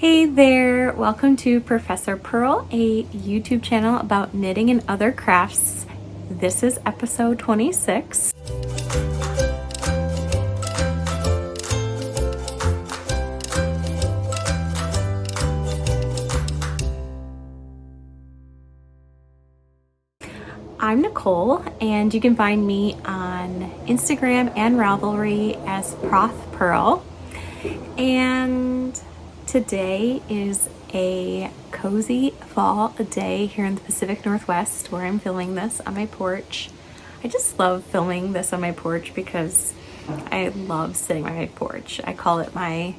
Hey there, welcome to Professor Purl, a YouTube channel about knitting and other crafts. This is episode 26. I'm Nicole, and you can find me on Instagram and Ravelry as profpurl. And today is a cozy fall day here in the Pacific Northwest where I'm filming this on my porch. I just love filming this on my porch because I love sitting on my porch. I call it my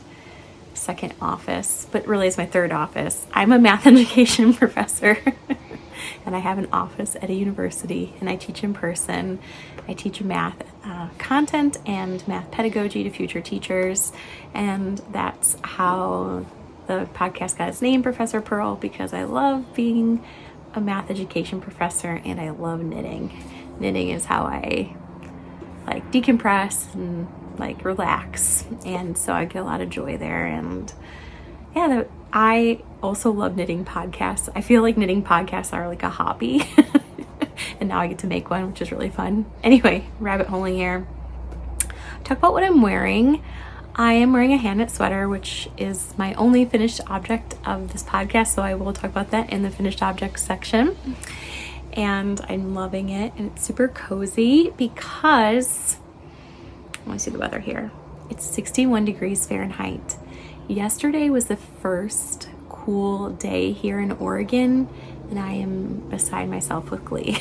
second office, but really it's my third office. I'm a math education professor and I have an office at a university and I teach in person. I teach math content and math pedagogy to future teachers, and that's how the podcast got its name, Professor Purl, because I love being a math education professor and I love knitting. Knitting is how I like decompress and like relax, and so I get a lot of joy there. And yeah, I also love knitting podcasts. I feel like knitting podcasts are like a hobby and now I get to make one, which is really fun. Anyway, rabbit holing here. Talk about what I'm wearing. I am wearing a hand knit sweater, which is my only finished object of this podcast, so I will talk about that in the finished objects section. And I'm loving it, and it's super cozy because, let me see the weather here. It's 61 degrees Fahrenheit. Yesterday was the first cool day here in Oregon, and I am beside myself with glee.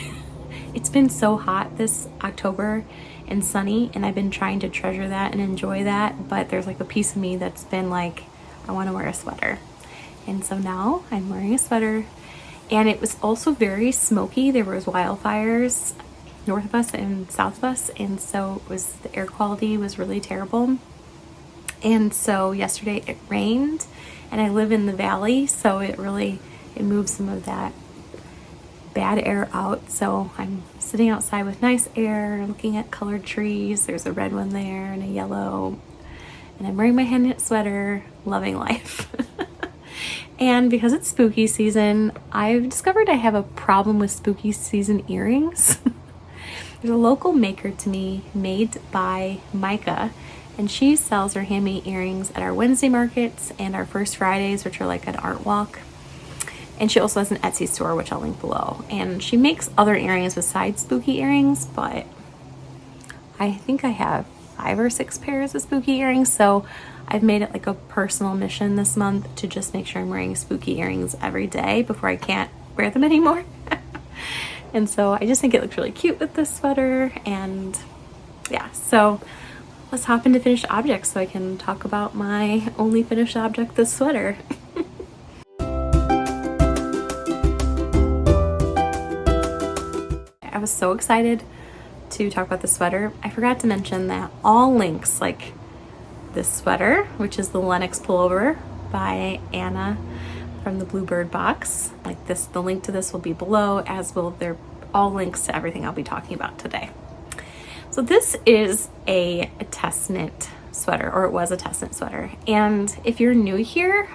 It's been so hot this October and sunny, and I've been trying to treasure that and enjoy that, but there's like a piece of me that's been like, I want to wear a sweater. And so now I'm wearing a sweater, and it was also very smoky. There was wildfires north of us and south of us, and so the air quality was really terrible. And so yesterday it rained, and I live in the valley, so it moves some of that bad air out. So I'm sitting outside with nice air, looking at colored trees. There's a red one there and a yellow, and I'm wearing my hand knit sweater, loving life. And because it's spooky season, I've discovered I have a problem with spooky season earrings. There's a local maker to me, Made by Mica, and she sells her handmade earrings at our Wednesday markets and our First Fridays, which are like an art walk. And she also has an Etsy store, which I'll link below. And she makes other earrings besides spooky earrings, but I think I have 5 or 6 pairs of spooky earrings. So I've made it like a personal mission this month to just make sure I'm wearing spooky earrings every day before I can't wear them anymore. And so I just think it looks really cute with this sweater. And yeah, so let's hop into finished objects so I can talk about my only finished object, this sweater. I was so excited to talk about the sweater. I forgot to mention that all links, like this sweater, which is the Lennox Pullover by Anna from the Bluebird box, like this, the link to this will be below, as will all links to everything I'll be talking about today. So this is a test knit sweater, or it was a test knit sweater. And if you're new here,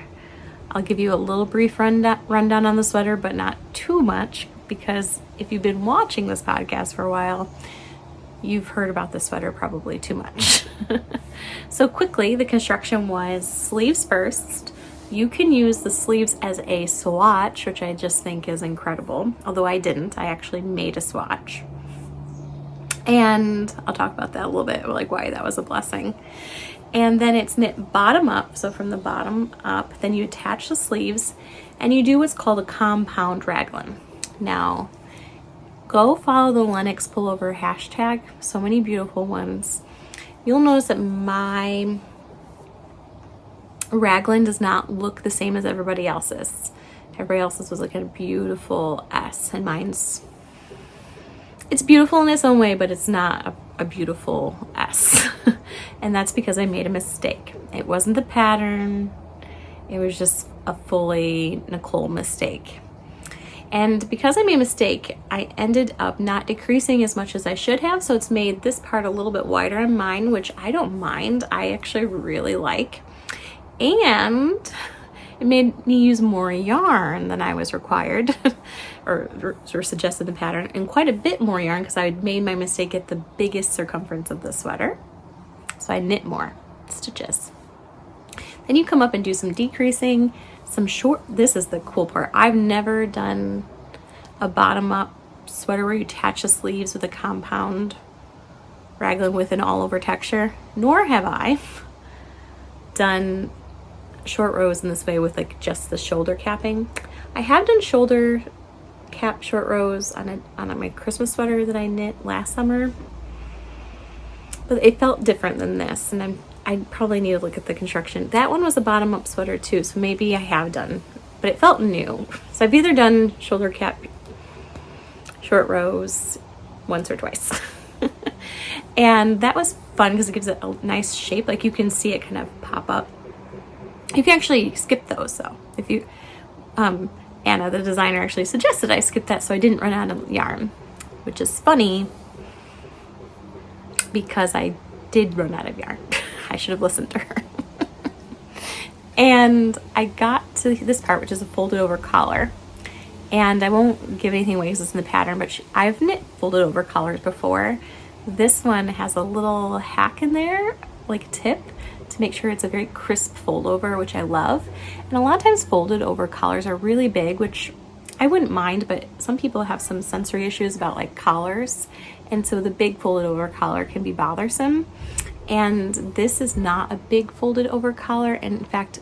I'll give you a little brief rundown on the sweater, but not too much, because if you've been watching this podcast for a while, you've heard about the sweater probably too much. So quickly, the construction was sleeves first. You can use the sleeves as a swatch, which I just think is incredible. Although I didn't, I actually made a swatch. And I'll talk about that a little bit, like why that was a blessing. And then it's knit bottom up, so from the bottom up, then you attach the sleeves and you do what's called a compound raglan. Now, go follow the Lennox Pullover hashtag, so many beautiful ones. You'll notice that my raglan does not look the same as everybody else's. Everybody else's was like a beautiful S, and it's beautiful in its own way, but it's not a beautiful S. And that's because I made a mistake. It wasn't the pattern, it was just a fully Nicole mistake. And because I made a mistake, I ended up not decreasing as much as I should have, so it's made this part a little bit wider on mine, which I don't mind. I actually really like. And it made me use more yarn than I was required or suggested in the pattern, and quite a bit more yarn because I had made my mistake at the biggest circumference of the sweater. So I knit more stitches. Then you come up and do some decreasing, some short, this is the cool part. I've never done a bottom up sweater where you attach the sleeves with a compound raglan with an all over texture, nor have I done short rows in this way with like just the shoulder capping. I have done shoulder cap short rows on my Christmas sweater that I knit last summer, but it felt different than this, and I probably need to look at the construction. That one was a bottom up sweater too, so maybe I have done, but it felt new. So I've either done shoulder cap short rows once or twice. And that was fun because it gives it a nice shape. Like you can see it kind of pop up. You can actually skip those though. If you, Anna, the designer, actually suggested I skip that so I didn't run out of yarn, which is funny because I did run out of yarn. I should have listened to her. And I got to this part, which is a folded over collar. And I won't give anything away because it's in the pattern, but I've knit folded over collars before. This one has a little hack in there, like a tip, to make sure it's a very crisp fold over, which I love. And a lot of times folded over collars are really big, which I wouldn't mind, but some people have some sensory issues about like collars. And so the big folded over collar can be bothersome. And this is not a big folded over collar. And in fact,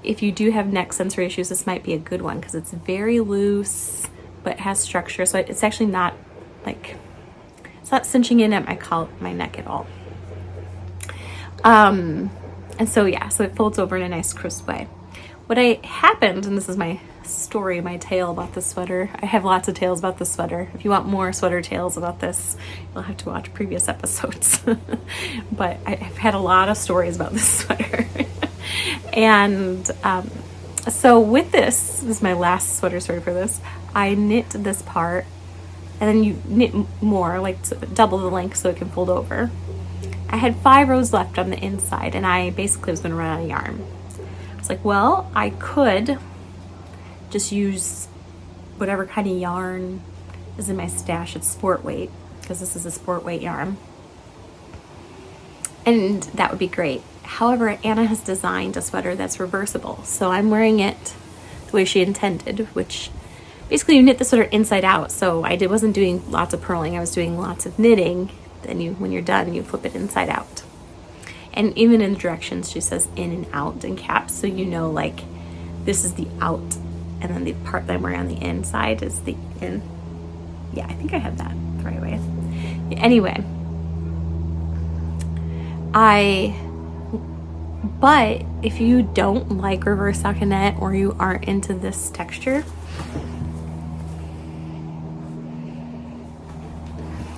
if you do have neck sensory issues, this might be a good one because it's very loose, but has structure. So it's actually not like, it's not cinching in at my neck at all. And so yeah, so it folds over in a nice crisp way. What happened, and this is my story, my tale about this sweater. I have lots of tales about this sweater. If you want more sweater tales about this, you'll have to watch previous episodes. But I've had a lot of stories about this sweater. And so with this is my last sweater story for this. I knit this part, and then you knit more, like double the length so it can fold over. I had 5 rows left on the inside, and I basically was going to run out of yarn. I was like, well, I could just use whatever kind of yarn is in my stash. It's sport weight, because this is a sport weight yarn. And that would be great. However, Anna has designed a sweater that's reversible. So I'm wearing it the way she intended, which basically you knit the sweater inside out. So I wasn't doing lots of purling. I was doing lots of knitting. Then when you're done, you flip it inside out. And even in the directions, she says in and out in caps. So you know, like, this is the out. And then the part that I'm wearing on the inside is the in. Yeah, I think I have that the right way. Anyway. But if you don't like reverse stockinette or you aren't into this texture,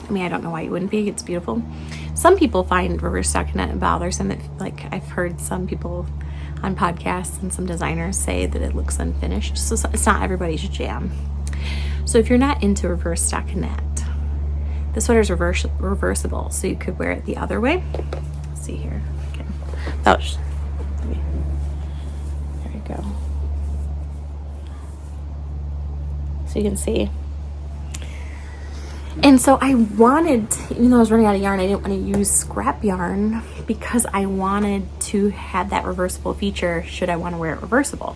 I mean, I don't know why you wouldn't be. It's beautiful. Some people find reverse stockinette bothersome. Like I've heard some people on podcasts and some designers say that it looks unfinished. So it's not everybody's jam. So if you're not into reverse stockinette, the sweater is reversible. So you could wear it the other way. Let's see here. Okay. There we go. So you can see. And so I wanted, even though I was running out of yarn, I didn't want to use scrap yarn because I wanted to have that reversible feature should I want to wear it reversible.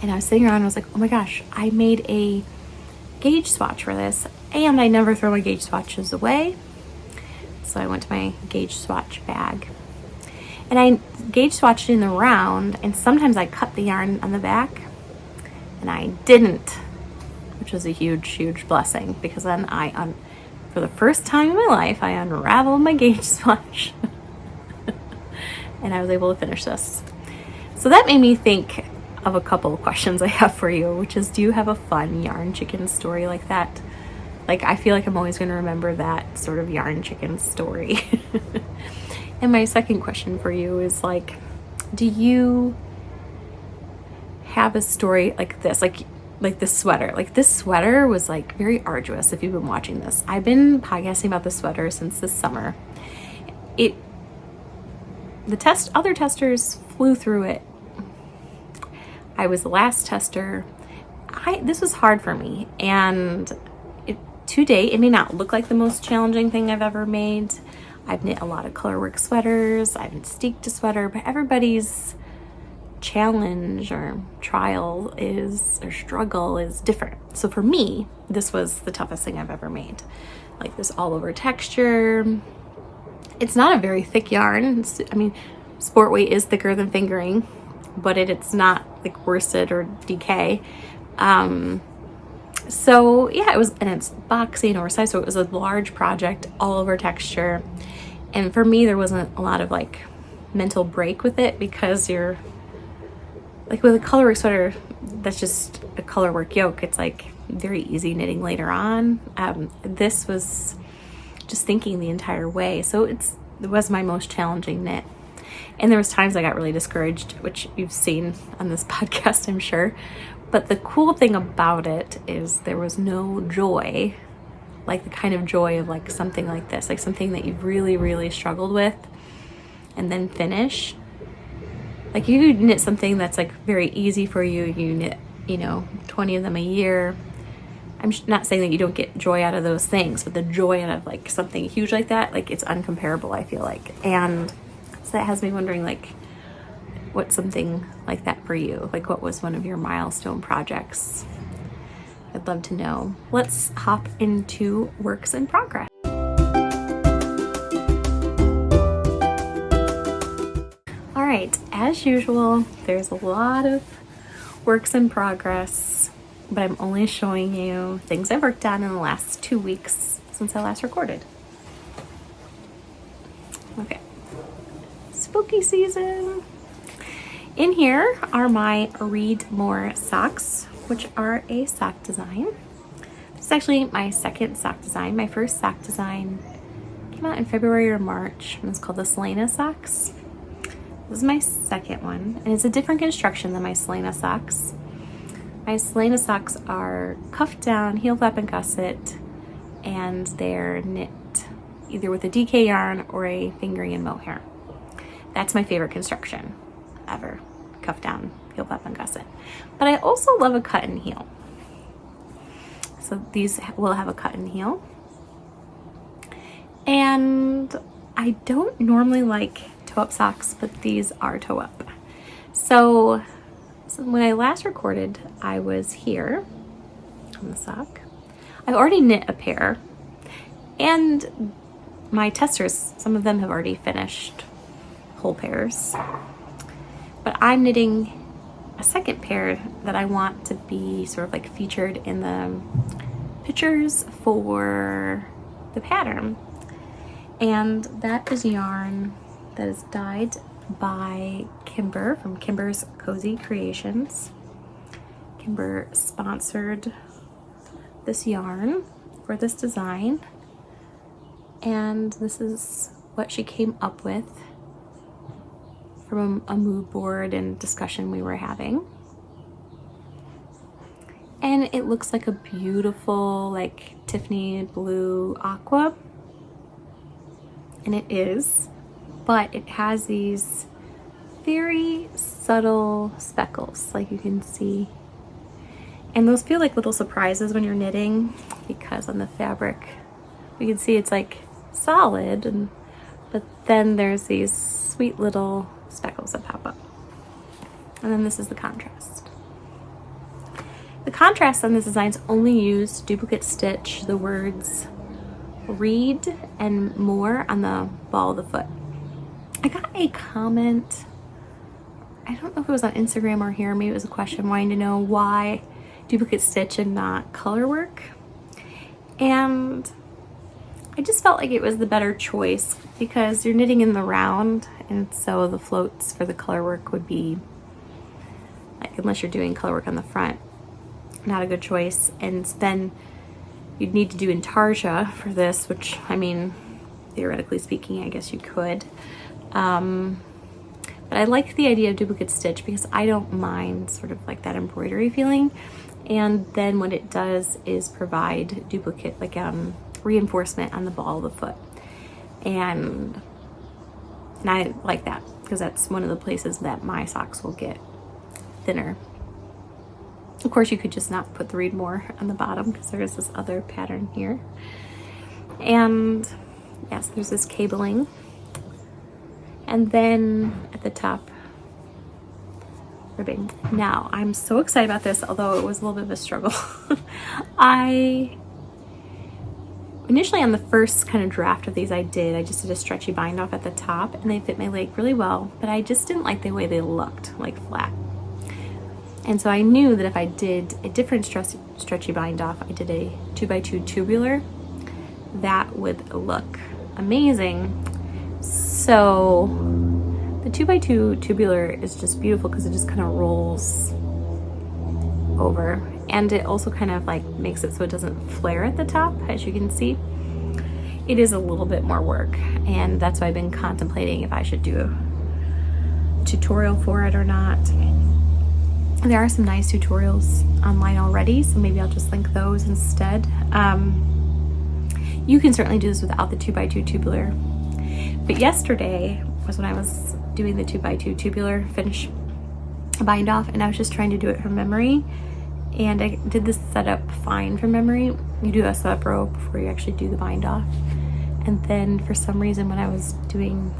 And I was sitting around and I was like, oh my gosh, I made a gauge swatch for this, and I never throw my gauge swatches away. So I went to my gauge swatch bag. And I gauge swatched in the round, and sometimes I cut the yarn on the back, and I didn't, which was a huge, huge blessing, because then for the first time in my life, I unraveled my gauge swatch and I was able to finish this. So that made me think of a couple of questions I have for you, which is, do you have a fun yarn chicken story like that? Like, I feel like I'm always going to remember that sort of yarn chicken story. And my second question for you is, like, do you have a story like this? Like this sweater. Like, this sweater was like very arduous. If you've been watching this, I've been podcasting about this sweater since this summer. other testers flew through it. I was the last tester. This was hard for me, and to date, it may not look like the most challenging thing I've ever made. I've knit a lot of colorwork sweaters, I've steeked a sweater, but everybody's challenge or trial or struggle is different. So for me, this was the toughest thing I've ever made. Like this all over texture. It's not a very thick yarn. I mean, sport weight is thicker than fingering, but it's not like worsted or DK. So yeah, and it's boxy and oversized, so it was a large project all over texture. And for me, there wasn't a lot of like mental break with it, because you're like with a colorwork sweater, that's just a colorwork yoke. It's like very easy knitting later on. This was just thinking the entire way. So it was my most challenging knit. And there was times I got really discouraged, which you've seen on this podcast, I'm sure. But the cool thing about it is there was no joy, like the kind of joy of like something like this, like something that you've really, really struggled with and then finish. Like you knit something that's like very easy for you, you knit, 20 of them a year. I'm not saying that you don't get joy out of those things, but the joy out of like something huge like that, like it's uncomparable, I feel like. And so that has me wondering, like, what's something like that for you? Like, what was one of your milestone projects? I'd love to know. Let's hop into works in progress. All right, as usual, there's a lot of works in progress, but I'm only showing you things I've worked on in the last 2 weeks since I last recorded. Okay, spooky season. In here are my Read More socks, which are a sock design. This is actually my second sock design. My first sock design came out in February or March, and it's called the Selena socks. This is my second one, and it's a different construction than my Selena socks. My Selena socks are cuffed down, heel flap and gusset, and they're knit either with a DK yarn or a fingering and mohair. That's my favorite construction ever. Cuff down, heel flap and gusset. But I also love a cut and heel. So these will have a cut and heel. And I don't normally like toe up socks, but these are toe up. So when I last recorded, I was here on the sock. I've already knit a pair, and my testers, some of them have already finished whole pairs. But I'm knitting a second pair that I want to be sort of like featured in the pictures for the pattern. And that is yarn that is dyed by Kimber from Kimbers Cozy Creations. Kimber sponsored this yarn for this design, and this is what she came up with from a mood board and discussion we were having. And it looks like a beautiful, like Tiffany blue aqua, and it is, but it has these very subtle speckles, like you can see, and those feel like little surprises when you're knitting, because on the fabric you can see it's like solid, but then there's these sweet little speckles that pop up. And then this is the contrast. The contrast on this designs only use duplicate stitch the words read and more on the ball of the foot. I got a comment, I don't know if it was on Instagram or here, maybe it was a question wanting to know why duplicate stitch and not color work. And I just felt like it was the better choice, because you're knitting in the round, and so the floats for the color work would be, like, unless you're doing color work on the front, not a good choice. And then you'd need to do intarsia for this, which, I mean, theoretically speaking, I guess you could. But I like the idea of duplicate stitch because I don't mind sort of like that embroidery feeling. And then what it does is provide duplicate, like reinforcement on the ball of the foot. And I like that. because that's one of the places that my socks will get thinner. Of course, you could just not put the reed more on the bottom because there is this other pattern here. And yes, there's this cabling. And then at the top, ribbing. Now, I'm so excited about this, although it was a little bit of a struggle. Initially on the first kind of draft of these I just did a stretchy bind off at the top, and they fit my leg really well, but I just didn't like the way they looked, like flat. And so I knew that if I did a different stretchy bind off, I did a 2x2 tubular, that would look amazing. So the 2x2 tubular is just beautiful because it just kind of rolls over, and it also kind of like makes it so it doesn't flare at the top. As you can see, it is a little bit more work, and that's why I've been contemplating if I should do a tutorial for it or not. There are some nice tutorials online already, so maybe I'll just link those instead. You can certainly do this without the 2x2 tubular, but yesterday was when I was doing the 2x2 tubular finish bind off, and I was just trying to do it from memory, and I did this setup fine from memory. You do a setup row before you actually do the bind off, and then for some reason when I was doing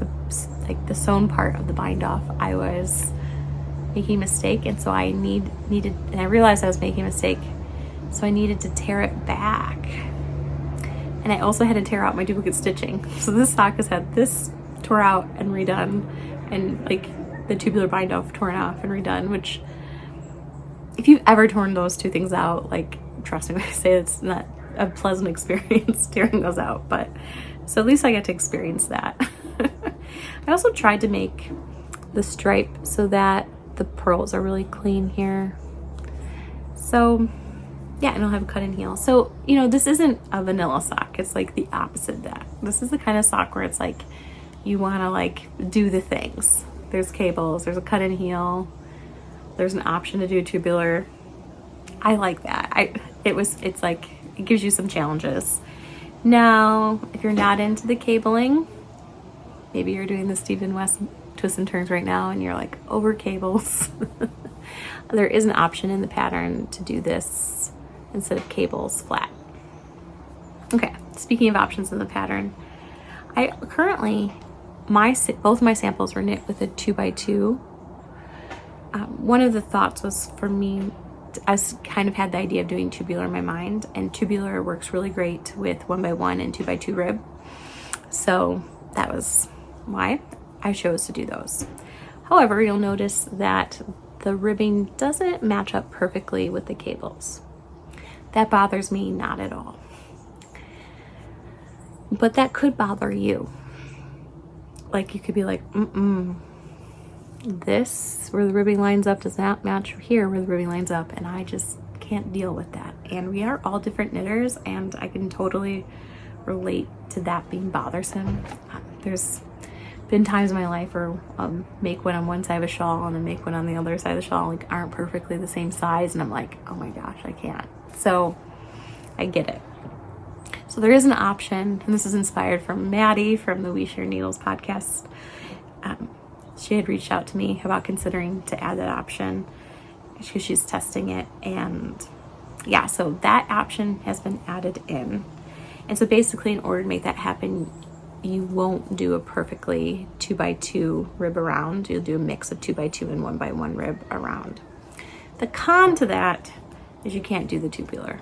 the sewn part of the bind off, I was making a mistake, and so I needed, and I realized I was making a mistake, so I needed to tear it back, and I also had to tear out my duplicate stitching. So this sock has had this tore out and redone, and like the tubular bind off torn off and redone, which if you've ever torn those two things out, like, trust me when I say it's not a pleasant experience tearing those out, but so at least I get to experience that. I also tried to make the stripe so that the purls are really clean here. So yeah, and I'll have a cut in heel. So, you know, this isn't a vanilla sock. It's like the opposite of that. This is the kind of sock where it's like you want to like do the things. There's cables, there's a cut in heel, there's an option to do tubular. I like that. It's like, it gives you some challenges. Now, if you're not into the cabling, maybe you're doing the Stephen West twists and turns right now and you're like over cables. There is an option in the pattern to do this instead of cables flat. Okay, speaking of options in the pattern, I currently, both my samples were knit with a 2x2. One of the thoughts was for me, I kind of had the idea of doing tubular in my mind, and tubular works really great with 1x1 and 2x2 rib. So that was why I chose to do those. However, you'll notice that the ribbing doesn't match up perfectly with the cables. That bothers me not at all. But that could bother you. Like, you could be like, this where the ribbing lines up does not match here where the ribbing lines up, and I just can't deal with that. And we are all different knitters, and I can totally relate to that being bothersome. There's been times in my life where I'll make one on one side of a shawl and then make one on the other side of the shawl, like aren't perfectly the same size, and I'm like, oh my gosh, I can't. So I get it. So there is an option, and this is inspired from Maddie from the We Share Needles podcast. She had reached out to me about considering to add that option because she's testing it, and yeah, so that option has been added in. And so basically, in order to make that happen, you won't do a perfectly 2x2 rib around. You'll do a mix of 2x2 and 1x1 rib around. The con to that is you can't do the tubular.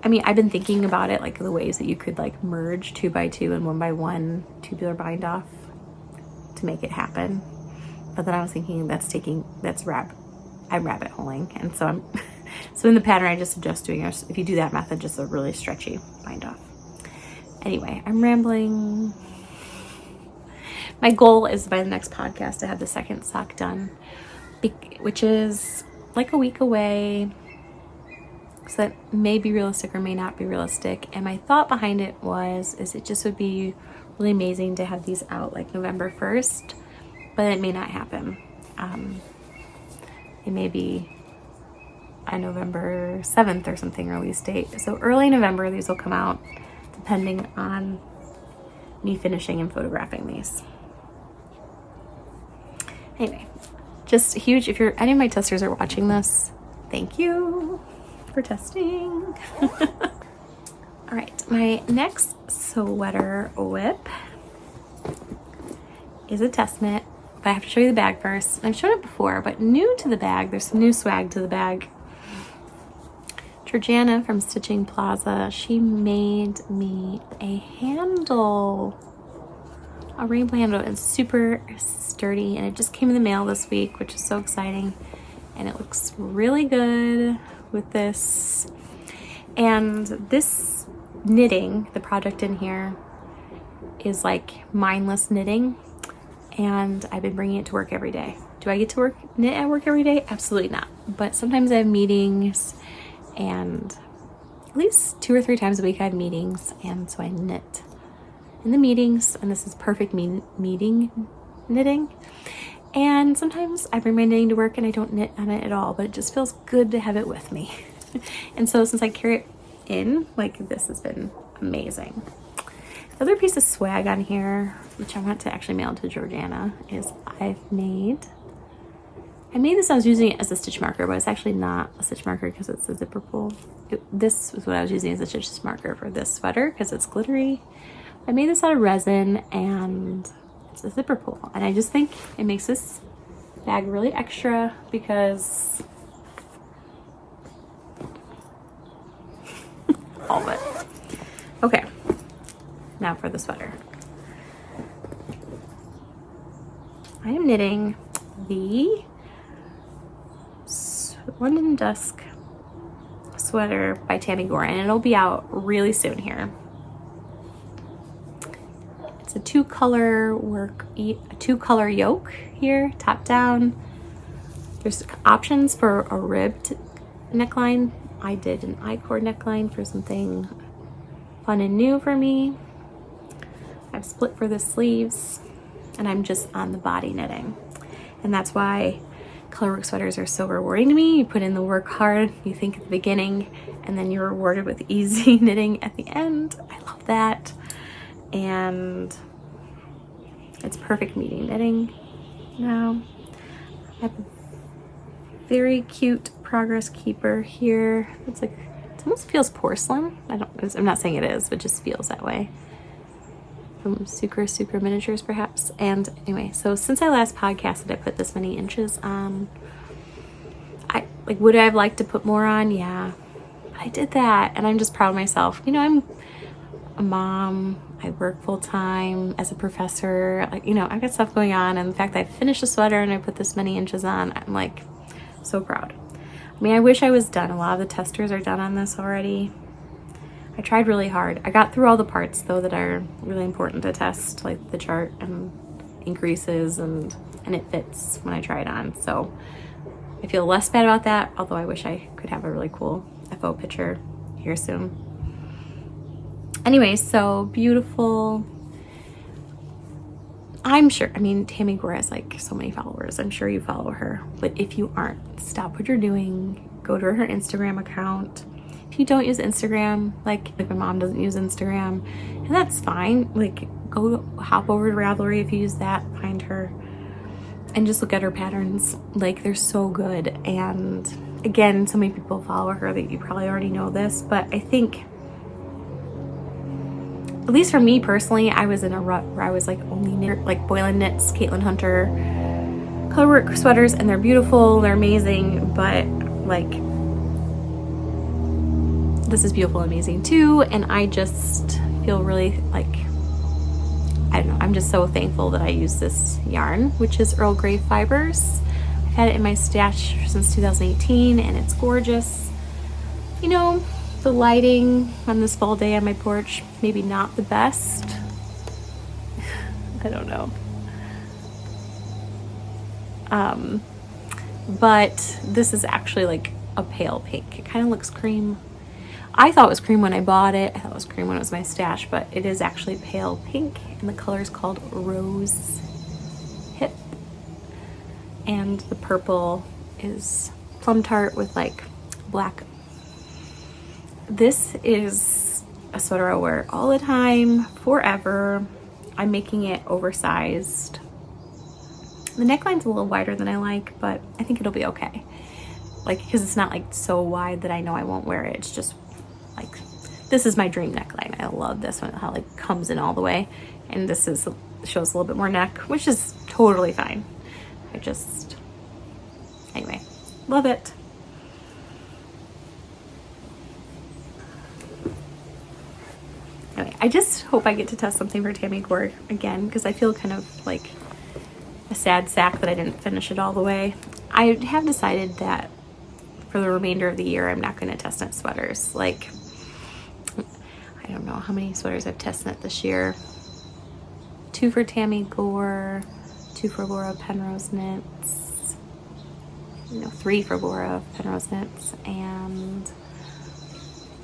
I mean, I've been thinking about it, like the ways that you could like merge 2x2 and 1x1 tubular bind off to make it happen. But then I was thinking I'm rabbit holing. And so so in the pattern, I just suggest doing, if you do that method, just a really stretchy bind off. Anyway, I'm rambling. My goal is by the next podcast to have the second sock done, which is like a week away. So that may be realistic or may not be realistic. And my thought behind it is it just would be really amazing to have these out like November 1st, but it may not happen. It may be a November 7th or something release date. So early November, these will come out, depending on me finishing and photographing these. Anyway, just huge. If any of my testers are watching this, thank you for testing. All right, my next sweater whip is a test knit, but I have to show you the bag first. I've shown it before, but new to the bag, there's some new swag to the bag. Georgiana from Stitching Plaza, she made me a handle, a rainbow handle. It's super sturdy, and it just came in the mail this week, which is so exciting. And it looks really good with this. And this knitting, the project in here, is like mindless knitting, and I've been bringing it to work every day. Do I get to knit at work every day? Absolutely not. But sometimes I have meetings, and at least 2 or 3 times a week I have meetings, and so I knit in the meetings, and this is perfect meeting knitting. And sometimes I bring my knitting to work and I don't knit on it at all, but it just feels good to have it with me. And so since I carry it in, like, this has been amazing. The other piece of swag on here, which I want to actually mail to Georgiana, is I made this. I was using it as a stitch marker, but it's actually not a stitch marker because it's a zipper pull. This was what I was using as a stitch marker for this sweater because it's glittery. I made this out of resin, and it's a zipper pull, and I just think it makes this bag really extra because all of it. Okay, now for the sweater. I am knitting the London Dusk sweater by Tammy Gore, and it'll be out really soon here. It's a 2-color yoke here, top down. There's options for a ribbed neckline. I did an I-cord neckline for something fun and new for me. I've split for the sleeves, and I'm just on the body knitting. And that's why colorwork sweaters are so rewarding to me. You put in the work hard, you think at the beginning, and then you're rewarded with easy knitting at the end. I love that. And it's perfect meeting knitting. Now I have a very cute progress keeper here. It's like, it almost feels porcelain. I'm not saying it is, but it just feels that way. From Sucre Miniatures, perhaps. And anyway, so since I last podcasted, I put this many inches on. Would I have liked to put more on? Yeah, but I did that, and I'm just proud of myself. You know, I'm a mom. I work full time as a professor. Like, you know, I've got stuff going on, and the fact that I finished a sweater and I put this many inches on, I'm like so proud. I mean, I wish I was done. A lot of the testers are done on this already. I tried really hard. I got through all the parts though that are really important to test, like the chart and increases, and it fits when I try it on. So I feel less bad about that, although I wish I could have a really cool FO picture here soon. Anyway, so beautiful. I'm sure, I mean, Tammy Gore has like so many followers. I'm sure you follow her, but if you aren't, stop what you're doing. Go to her Instagram account. If you don't use Instagram, like my mom doesn't use Instagram, and that's fine. Like, go hop over to Ravelry if you use that, find her, and just look at her patterns. Like, they're so good. And again, so many people follow her that you probably already know this, but I think, at least for me personally, I was in a rut where I was like only knit, like Boylan Knits, Caitlin Hunter colorwork sweaters, and they're beautiful, they're amazing, but like, this is beautiful and amazing too. And I just feel really like, I don't know, I'm just so thankful that I use this yarn, which is Earl Grey Fibers. I've had it in my stash since 2018, and it's gorgeous. You know, the lighting on this fall day on my porch, maybe not the best. I don't know. But this is actually like a pale pink. It kind of looks cream. I thought it was cream when I bought it. I thought it was cream when it was my stash, but it is actually pale pink, and the color is called Rose Hip. And the purple is Plum Tart with like black. This is a sweater I wear all the time, forever. I'm making it oversized. The neckline's a little wider than I like, but I think it'll be okay. Like, because it's not like so wide that I know I won't wear it. It's just like, this is my dream neckline. I love this one, how it like comes in all the way. And this is shows a little bit more neck, which is totally fine. Anyway, love it. Anyway, I just hope I get to test something for Tammy Gore again, because I feel kind of like a sad sack that I didn't finish it all the way. I have decided that for the remainder of the year, I'm not going to test knit sweaters. Like, I don't know how many sweaters I've test knit this year. 2 for Tammy Gore, 2 for Laura Penrose Knits, 3 for Laura Penrose Knits, and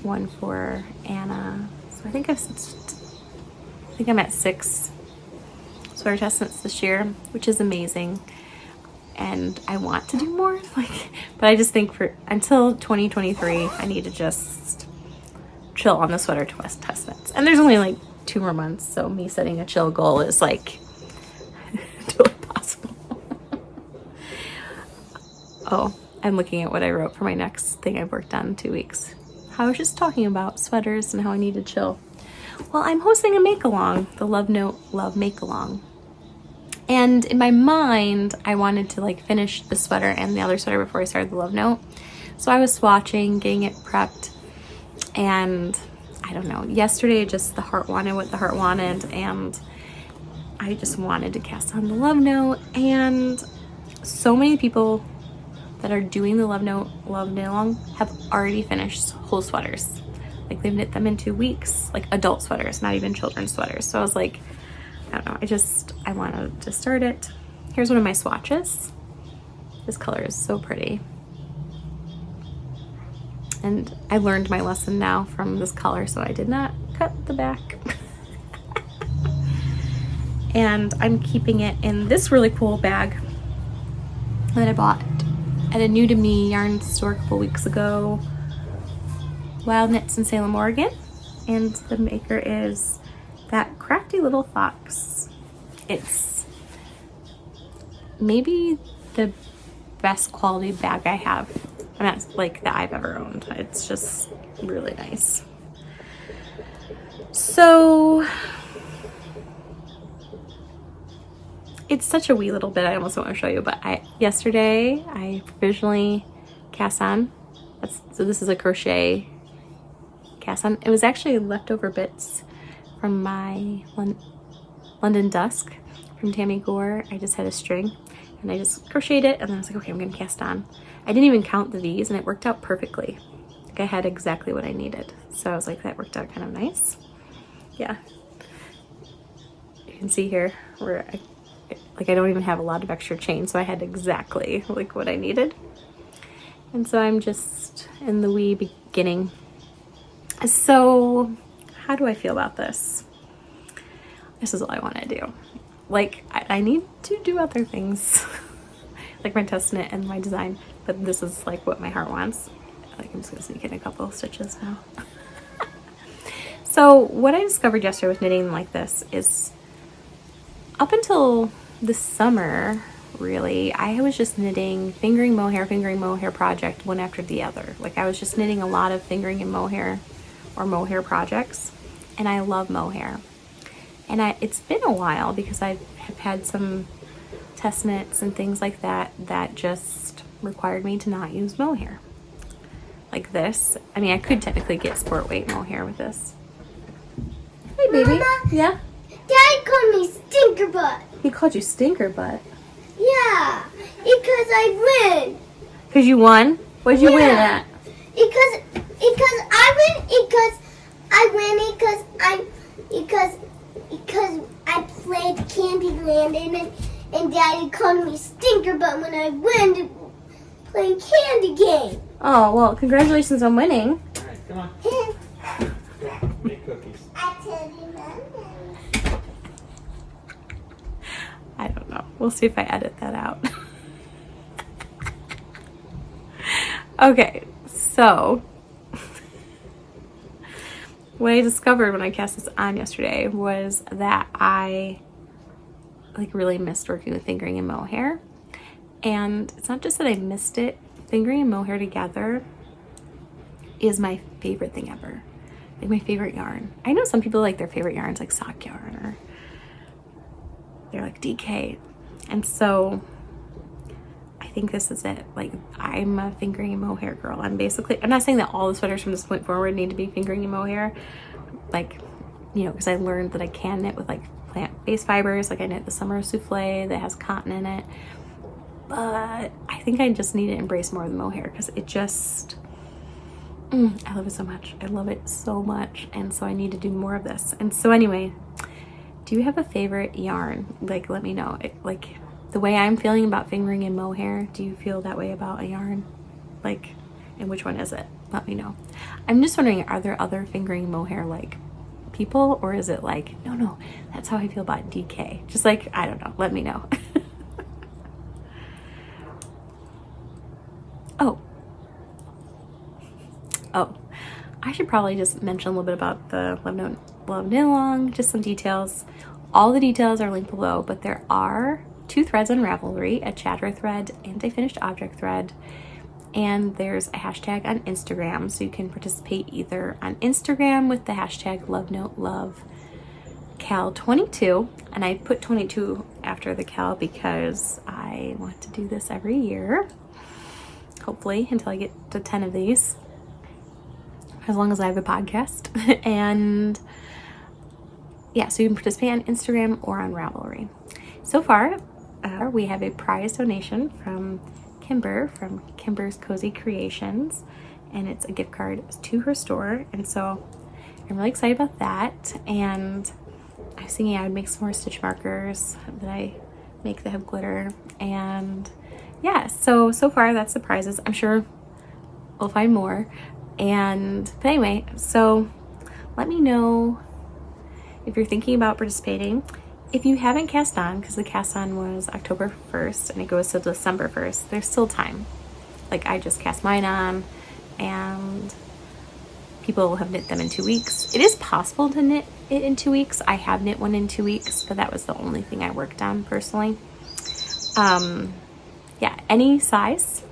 1 for Anna. So I think I'm at 6 sweater test knits this year, which is amazing. And I want to do more, but I just think until 2023, I need to just chill on the sweater test knits. And there's only like 2 more months, so me setting a chill goal is like totally possible. Oh, I'm looking at what I wrote for my next thing I've worked on in 2 weeks. I was just talking about sweaters and how I need to chill. Well, I'm hosting a make-along, the Love Note Love Make-along. And in my mind, I wanted to like finish the sweater and the other sweater before I started the Love Note. So I was swatching, getting it prepped, and I don't know, yesterday just the heart wanted what the heart wanted, and I just wanted to cast on the Love Note. And so many people that are doing the Love Note Love Knitalong have already finished whole sweaters. Like, they've knit them in 2 weeks, like adult sweaters, not even children's sweaters. So I was like, I don't know, I wanted to start it. Here's one of my swatches. This color is so pretty. And I learned my lesson now from this color, so I did not cut the back. And I'm keeping it in this really cool bag that I bought at a New to Me yarn store a couple weeks ago. Wild Knits in Salem, Oregon. And the maker is That Crafty Little Fox. It's maybe the best quality bag I have. And that's like that I've ever owned. It's just really nice. So it's such a wee little bit, I almost don't want to show you, but yesterday I provisionally cast on. So this is a crochet cast on. It was actually leftover bits from my London Dusk from Tammy Gore. I just had a string and I just crocheted it, and then I was like, okay, I'm gonna cast on. I didn't even count the V's, and it worked out perfectly. Like, I had exactly what I needed. So I was like, that worked out kind of nice. Yeah. You can see here where I don't even have a lot of extra chain, so I had exactly like what I needed. And so I'm just in the wee beginning. So how do I feel about this? This is all I want to do. Like, I need to do other things like my test knit and my design, but this is like what my heart wants. Like, I'm just gonna sneak in a couple of stitches now. So what I discovered yesterday with knitting like this is, up until this summer, really, I was just knitting fingering mohair project one after the other. Like, I was just knitting a lot of fingering and mohair or mohair projects, and I love mohair. And it's been a while because I have had some test knits and things like that that just required me to not use mohair. Like this. I mean, I could technically get sport weight mohair with this. Hey, baby. Mama, yeah? Daddy called me stinker butt. He called you stinker butt? Yeah, because I win. Because you won? What'd you win at? Because I played Candyland and Daddy called me stinker butt when I went to play candy game. Oh, well, congratulations on winning. All right, come on. Make cookies. I tell you nothing. I don't know. We'll see if I edit that out. Okay, so what I discovered when I cast this on yesterday was that I like really missed working with fingering and mohair. And it's not just that I missed it. Fingering and mohair together is my favorite thing ever. Like my favorite yarn. I know some people like their favorite yarns like sock yarn or they're like DK. And so I think this is it. Like I'm a fingering and mohair girl. I'm not saying that all the sweaters from this point forward need to be fingering and mohair. Like, you know, because I learned that I can knit with like plant-based fibers. Like I knit the summer souffle that has cotton in it. But I think I just need to embrace more of the mohair because it just, I love it so much. I love it so much. And so I need to do more of this. And so anyway, do you have a favorite yarn? Like, let me know. Like the way I'm feeling about fingering and mohair, do you feel that way about a yarn? Like, and which one is it? Let me know. I'm just wondering, are there other fingering mohair like people, or is it like, no, that's how I feel about DK? Just like, I don't know. Let me know. Oh, I should probably just mention a little bit about the Love Note Love Knitalong, just some details. All the details are linked below, but there are 2 threads on Ravelry, a chatter thread and a finished object thread. And there's a hashtag on Instagram, so you can participate either on Instagram with the hashtag Love Note Love KAL 22, and I put 22 after the KAL because I want to do this every year, hopefully until I get to 10 of these. As long as I have a podcast. And yeah, so you can participate on Instagram or on Ravelry. So far, we have a prize donation from Kimber, from Kimbers Cozy Creations, and it's a gift card to her store. And so I'm really excited about that. And I was thinking I would make some more stitch markers that I make that have glitter. And yeah, so far that's the prizes. I'm sure we'll find more. But anyway, so let me know if you're thinking about participating. If you haven't cast on, because the cast on was October 1st and it goes till December 1st, there's still time. Like I just cast mine on and people have knit them in 2 weeks. It is possible to knit it in 2 weeks. I have knit one in 2 weeks, but that was the only thing I worked on personally. Yeah, any size,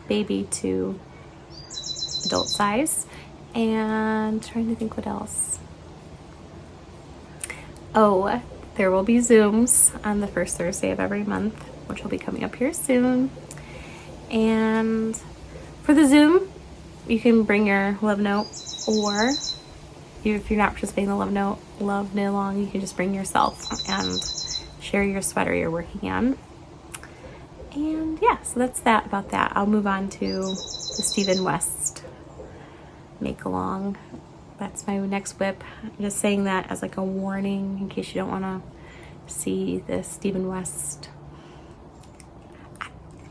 baby to adult size. And trying to think what else. Oh, there will be Zooms on the first Thursday of every month, which will be coming up here soon. And for the Zoom, you can bring your Love Note, or if you're not participating in the Love Note Love Knitalong, you can just bring yourself and share your sweater you're working on. And yeah, so that's that about that. I'll move on to the Stephen West make along. That's my next whip. I'm just saying that as like a warning in case you don't want to see the Stephen West.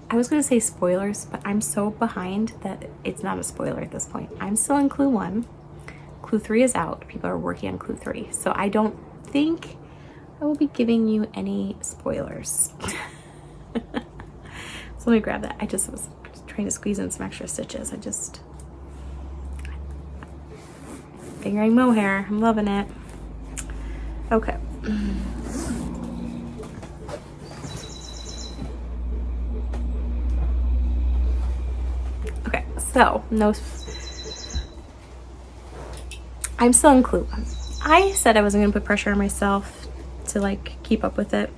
I was going to say spoilers, but I'm so behind that it's not a spoiler at this point. I'm still in Clue 1. Clue 3 is out. People are working on Clue 3. So I don't think I will be giving you any spoilers. So let me grab that. I just was trying to squeeze in some extra stitches. Fingering mohair. I'm loving it. Okay. Okay, so I'm still in Clue 1. I said I wasn't going to put pressure on myself to like keep up with it,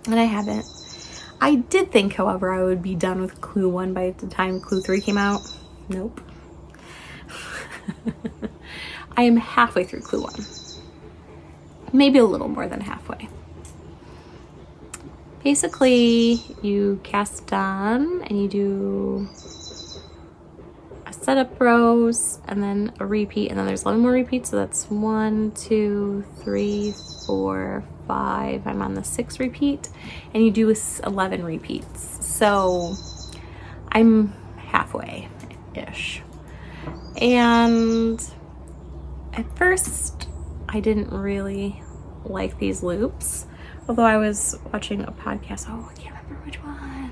and I haven't. I did think, however, I would be done with Clue 1 by the time Clue 3 came out. Nope. I am halfway through Clue 1. Maybe a little more than halfway. Basically, you cast on and you do a setup rows and then a repeat, and then there's 11 more repeats. So that's 1, 2, 3, 4, 5. I'm on the 6th repeat, and you do 11 repeats. So I'm halfway-ish. And at first, I didn't really like these loops. Although I was watching a podcast, I can't remember which one.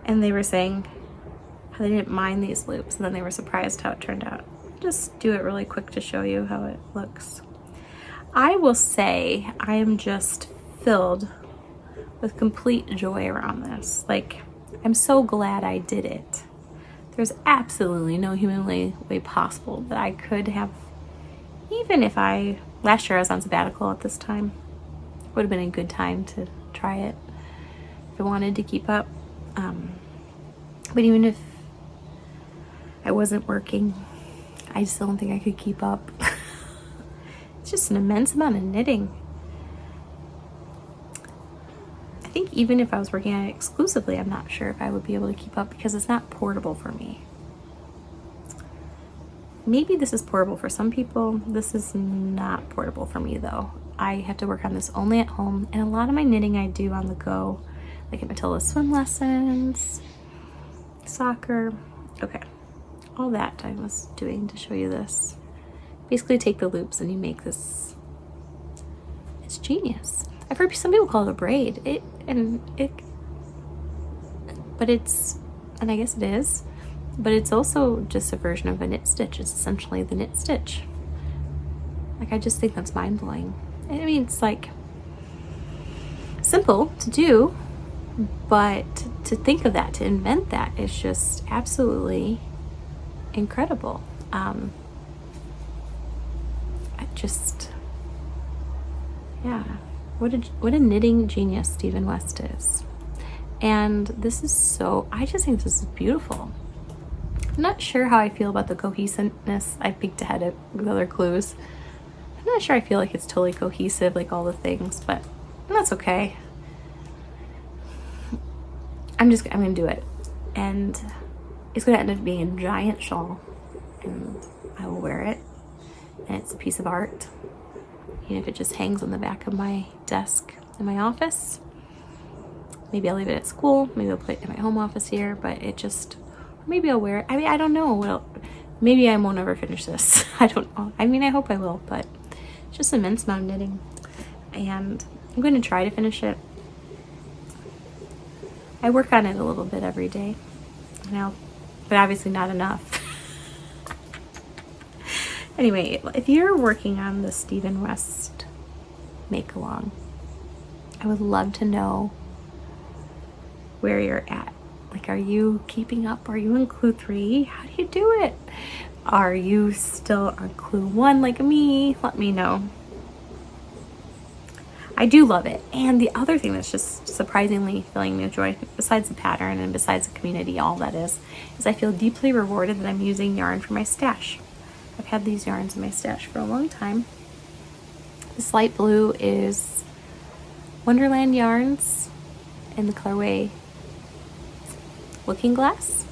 And they were saying how they didn't mind these loops, and then they were surprised how it turned out. Just do it really quick to show you how it looks. I will say I am just filled with complete joy around this. Like, I'm so glad I did it. There's absolutely no humanly way possible that I could have, even if last year I was on sabbatical at this time, would have been a good time to try it if I wanted to keep up. But even if I wasn't working, I still don't think I could keep up. It's just an immense amount of knitting. I think even if I was working on it exclusively, I'm not sure if I would be able to keep up because it's not portable for me. Maybe this is portable for some people. This is not portable for me though. I have to work on this only at home, and a lot of my knitting I do on the go, like at Matilda's swim lessons, soccer. Okay, all that I was doing to show you this. Basically take the loops and you make this. It's genius. I've heard some people call it a braid. And I guess it is, but it's also just a version of a knit stitch. It's essentially the knit stitch. Like, I just think that's mind-blowing. I mean, it's like simple to do, but to think of that, to invent that, is just absolutely incredible. Yeah, what a knitting genius Stephen West is. And this is so, I just think this is beautiful. I'm not sure how I feel about the cohesiveness. I peeked ahead at the other clues. I'm not sure I feel like it's totally cohesive, like all the things, but that's okay. I'm gonna do it. And it's gonna end up being a giant shawl, and I will wear it. And it's a piece of art. Even if it just hangs on the back of my desk in my office. Maybe I'll leave it at school. Maybe I'll put it in my home office here, but maybe I'll wear it. I mean, I don't know. Well, maybe I won't ever finish this. I don't know. I mean, I hope I will, but it's just an immense amount of knitting. And I'm going to try to finish it. I work on it a little bit every day now, but obviously not enough. Anyway, if you're working on the Stephen West make-along, I would love to know where you're at. Like, are you keeping up? Are you in clue 3? How do you do it? Are you still on clue 1 like me? Let me know. I do love it. And the other thing that's just surprisingly filling me with joy, besides the pattern and besides the community, all that is I feel deeply rewarded that I'm using yarn from my stash. I've had these yarns in my stash for a long time. This light blue is Wonderland Yarns in the colorway Looking Glass.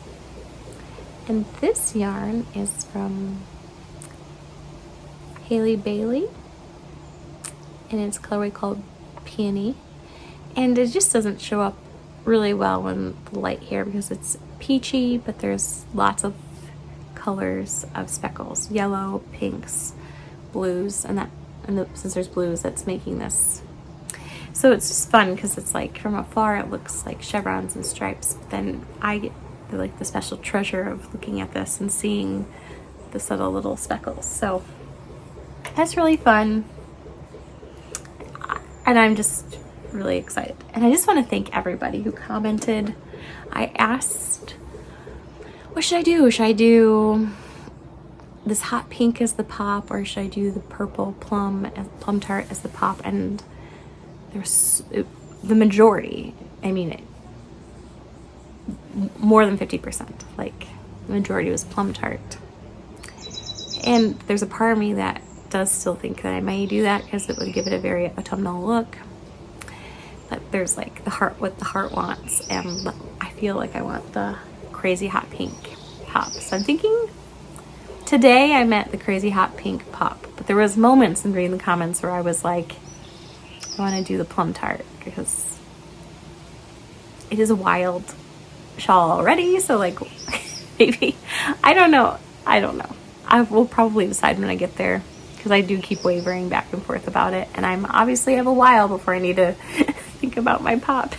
And this yarn is from Haley Bailey, and it's a colorway called Peony. And it just doesn't show up really well in the light here because it's peachy, but there's lots of colors of speckles, yellow, pinks, blues, since there's blues, that's making this. So it's just fun because it's like from afar it looks like chevrons and stripes, but then I get the special treasure of looking at this and seeing the subtle little speckles. So that's really fun, and I'm just really excited. And I just want to thank everybody who commented. I asked, what should I do? Should I do this hot pink as the pop, or should I do the purple plum tart as the pop? And there's the majority, I mean, more than 50%, like the majority was plum tart. And there's a part of me that does still think that I might do that because it would give it a very autumnal look. But there's like the heart, what the heart wants, and I feel like I want the crazy hot pink pop. So I'm thinking today I meant the crazy hot pink pop, but there was moments in reading the comments where I was like, I want to do the plum tart because it is a wild shawl already. So like maybe, I don't know. I will probably decide when I get there because I do keep wavering back and forth about it, and I'm obviously have a while before I need to think about my pop.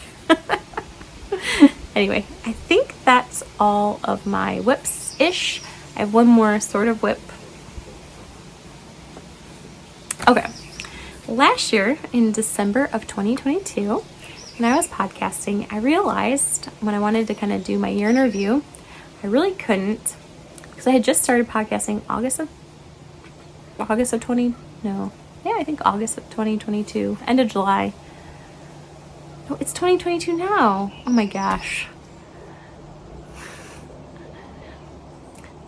Anyway, I think that's all of my whips-ish. I have one more sort of whip. Okay. Last year, in December of 2022, when I was podcasting, I realized when I wanted to kind of do my year in review, I really couldn't, because I had just started podcasting August of 2022, end of July. No, it's 2022 now. Oh my gosh.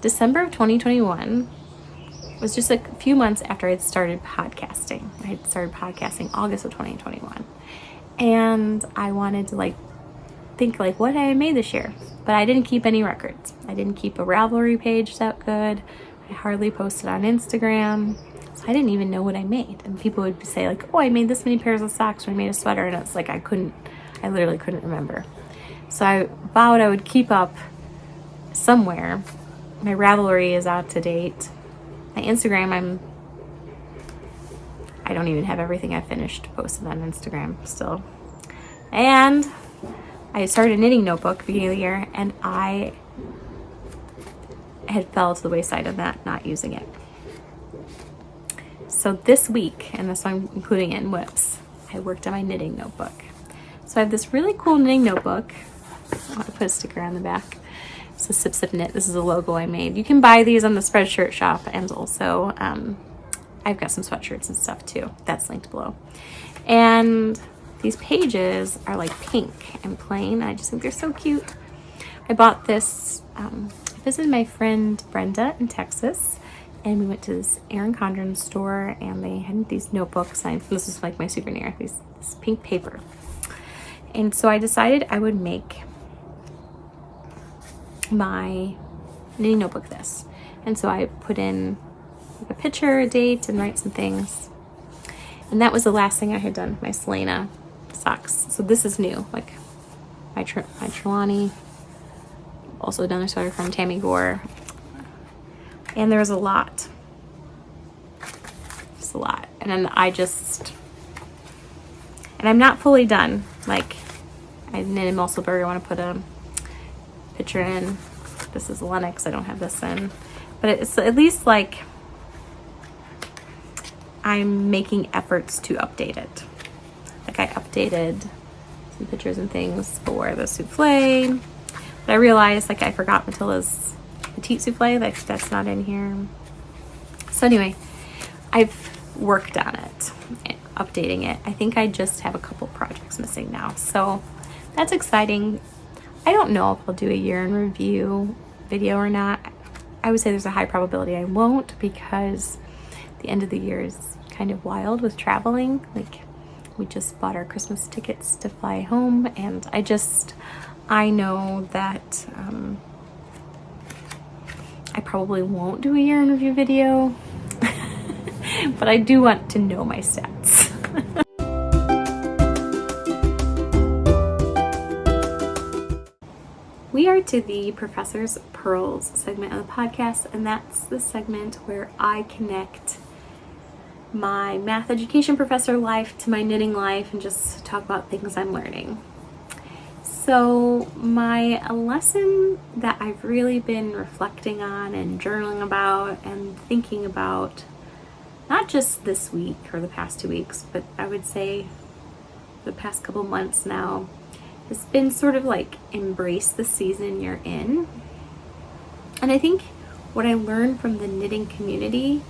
December of 2021 was just a few months after I had started podcasting. I had started podcasting August of 2021. And I wanted to think what had I made this year? But I didn't keep any records. I didn't keep a Ravelry page that good. I hardly posted on Instagram. So I didn't even know what I made. And people would say oh, I made this many pairs of socks, or I made a sweater. And it's I literally couldn't remember. So I vowed I would keep up somewhere. My Ravelry is out to date. My Instagram, I don't even have everything I finished posted on Instagram still. And I started a knitting notebook beginning of the year, and I had fell to the wayside of that, not using it. So this week, and this I'm including it in whips, I worked on my knitting notebook. So I have this really cool knitting notebook. I want to put a sticker on the back. It's a Sip Sip Knit. This is a logo I made. You can buy these on the Spreadshirt shop, and also I've got some sweatshirts and stuff too. That's linked below. And these pages are pink and plain. I just think they're so cute. I bought this. I visited my friend Brenda in Texas, and we went to this Erin Condren store, and they had these notebooks. This is my souvenir. This pink paper. And so I decided I would make my knitting notebook this. And so I put in a picture, a date, and write some things. And that was the last thing I had done, my Selena socks. So this is new, my Trelawney. Also done a sweater from Tammy Gore. And there was a lot. Just a lot. And then and I'm not fully done. I knitted Musselburgh. I want to put a picture in. This is Lennox. I don't have this in. But it's at least I'm making efforts to update it. I updated some pictures and things for the souffle. But I realized I forgot Matilda's petite souffle. That's not in here. So anyway, I've worked on it, updating it. I think I just have a couple projects missing now. So that's exciting. I don't know if I'll do a year in review video or not. I would say there's a high probability I won't, because the end of the year is kind of wild with traveling. We just bought our Christmas tickets to fly home, and I know that I probably won't do a year in review video, but I do want to know my stats. We are to the Professor's Pearls segment of the podcast, and that's the segment where I connect my math education professor life to my knitting life and just talk about things I'm learning. So my lesson that I've really been reflecting on and journaling about and thinking about, not just this week or the past 2 weeks, but I would say the past couple months now, has been sort of embrace the season you're in. And I think what I learned from the knitting community